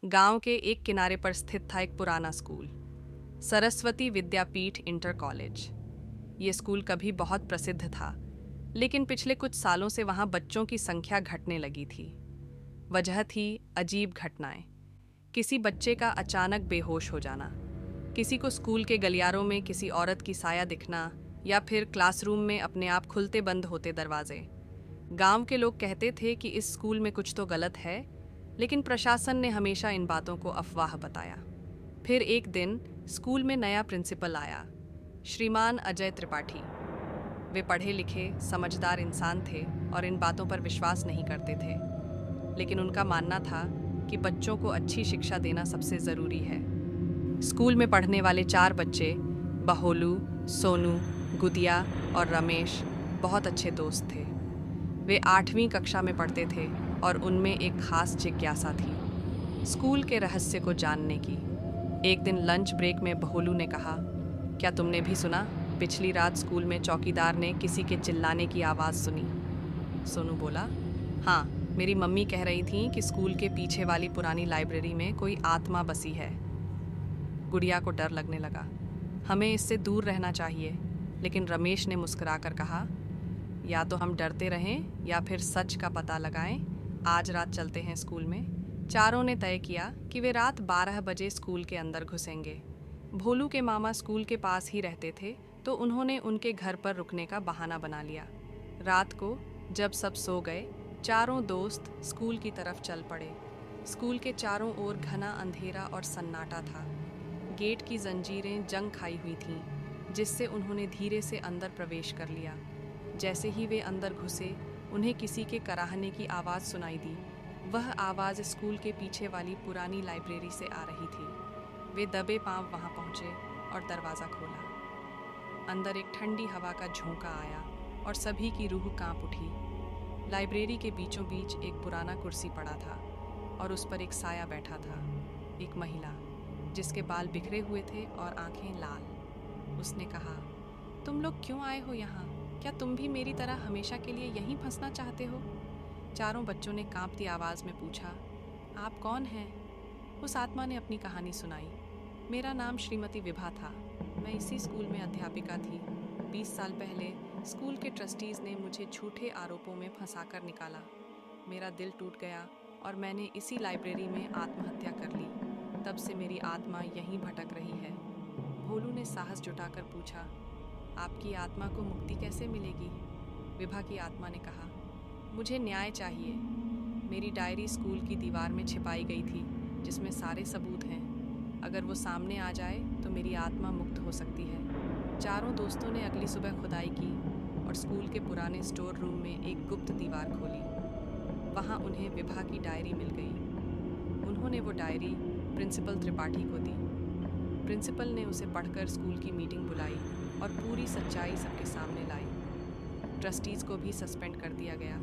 गांव के एक किनारे पर स्थित था एक पुराना स्कूल, सरस्वती विद्यापीठ इंटर कॉलेज। ये स्कूल कभी बहुत प्रसिद्ध था, लेकिन पिछले कुछ सालों से वहां बच्चों की संख्या घटने लगी थी। वजह थी अजीब घटनाएं। किसी बच्चे का अचानक बेहोश हो जाना, किसी को स्कूल के गलियारों में किसी औरत की साया दिखना, या फिर क्लासरूम में अपने आप खुलते बंद होते दरवाजे। गांव के लोग कहते थे कि इस स्कूल में कुछ तो गलत है, लेकिन प्रशासन ने हमेशा इन बातों को अफवाह बताया। फिर एक दिन स्कूल में नया प्रिंसिपल आया, श्रीमान अजय त्रिपाठी। वे पढ़े लिखे समझदार इंसान थे और इन बातों पर विश्वास नहीं करते थे, लेकिन उनका मानना था कि बच्चों को अच्छी शिक्षा देना सबसे ज़रूरी है। स्कूल में पढ़ने वाले 4 बच्चे, बहोलू, सोनू, गुदिया और रमेश, बहुत अच्छे दोस्त थे। वे 8वीं कक्षा में पढ़ते थे और उनमें एक खास जिज्ञासा थी, स्कूल के रहस्य को जानने की। एक दिन लंच ब्रेक में बहोलू ने कहा, क्या तुमने भी सुना? पिछली रात स्कूल में चौकीदार ने किसी के चिल्लाने की आवाज़ सुनी। सोनू बोला, हाँ, मेरी मम्मी कह रही थी कि स्कूल के पीछे वाली पुरानी लाइब्रेरी में कोई आत्मा बसी है। गुड़िया को डर लगने लगा, हमें इससे दूर रहना चाहिए। लेकिन रमेश ने मुस्कुराकर कहा, या तो हम डरते रहें या फिर सच का पता लगाएं। आज रात चलते हैं स्कूल में। चारों ने तय किया कि वे रात 12 बजे स्कूल के अंदर घुसेंगे। भोलू के मामा स्कूल के पास ही रहते थे, तो उन्होंने उनके घर पर रुकने का बहाना बना लिया। रात को जब सब सो गए, चारों दोस्त स्कूल की तरफ चल पड़े। स्कूल के चारों ओर घना अंधेरा और सन्नाटा था। गेट की जंजीरें जंग खाई हुई थीं, जिससे उन्होंने धीरे से अंदर प्रवेश कर लिया। जैसे ही वे अंदर घुसे, उन्हें किसी के कराहने की आवाज़ सुनाई दी। वह आवाज़ स्कूल के पीछे वाली पुरानी लाइब्रेरी से आ रही थी। वे दबे पांव वहां पहुंचे और दरवाज़ा खोला। अंदर एक ठंडी हवा का झोंका आया और सभी की रूह कांप उठी। लाइब्रेरी के बीचों बीच एक पुराना कुर्सी पड़ा था और उस पर एक साया बैठा था, एक महिला, जिसके बाल बिखरे हुए थे और आंखें लाल। उसने कहा, तुम लोग क्यों आए हो यहाँ? क्या तुम भी मेरी तरह हमेशा के लिए यहीं फंसना चाहते हो? चारों बच्चों ने कांपती आवाज़ में पूछा, आप कौन हैं? उस आत्मा ने अपनी कहानी सुनाई। मेरा नाम श्रीमती विभा था। मैं इसी स्कूल में अध्यापिका थी। 20 साल पहले स्कूल के ट्रस्टीज़ ने मुझे झूठे आरोपों में फंसाकर निकाला। मेरा दिल टूट गया और मैंने इसी लाइब्रेरी में आत्महत्या कर ली। तब से मेरी आत्मा यहीं भटक रही है। भोलू ने साहस जुटाकर पूछा, आपकी आत्मा को मुक्ति कैसे मिलेगी? विभा की आत्मा ने कहा, मुझे न्याय चाहिए। मेरी डायरी स्कूल की दीवार में छिपाई गई थी, जिसमें सारे सबूत हैं। अगर वो सामने आ जाए तो मेरी आत्मा मुक्त हो सकती है। चारों दोस्तों ने अगली सुबह खुदाई की और स्कूल के पुराने स्टोर रूम में एक गुप्त दीवार खोली। वहाँ उन्हें विभा की डायरी मिल गई। उन्होंने वो डायरी प्रिंसिपल त्रिपाठी को दी। प्रिंसिपल ने उसे पढ़कर स्कूल की मीटिंग बुलाई और पूरी सच्चाई सबके सामने लाई। ट्रस्टीज़ को भी सस्पेंड कर दिया गया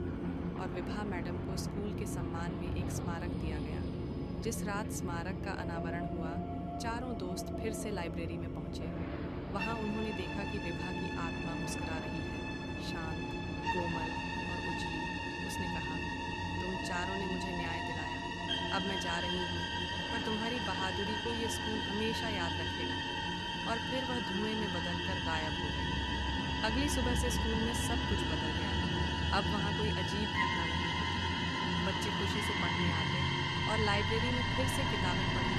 और विभा मैडम को स्कूल के सम्मान में एक स्मारक दिया गया। जिस रात स्मारक का अनावरण हुआ, चारों दोस्त फिर से लाइब्रेरी में पहुंचे। वहां उन्होंने देखा कि विभा की आत्मा मुस्कुरा रही है, शांत, कोमल और उजली। उसने कहा, तुम चारों ने मुझे न्याय दिलाया। अब मैं जा रही हूँ, पर तुम्हारी बहादुरी को ये स्कूल हमेशा याद रखेगा। और फिर वह धुएं में बदलकर गायब हो गई। अगली सुबह से स्कूल में सब कुछ बदल गया। अब वहाँ कोई अजीब घटना नहीं होती। बच्चे खुशी से पढ़ने आते और लाइब्रेरी में फिर से किताबें पढ़ने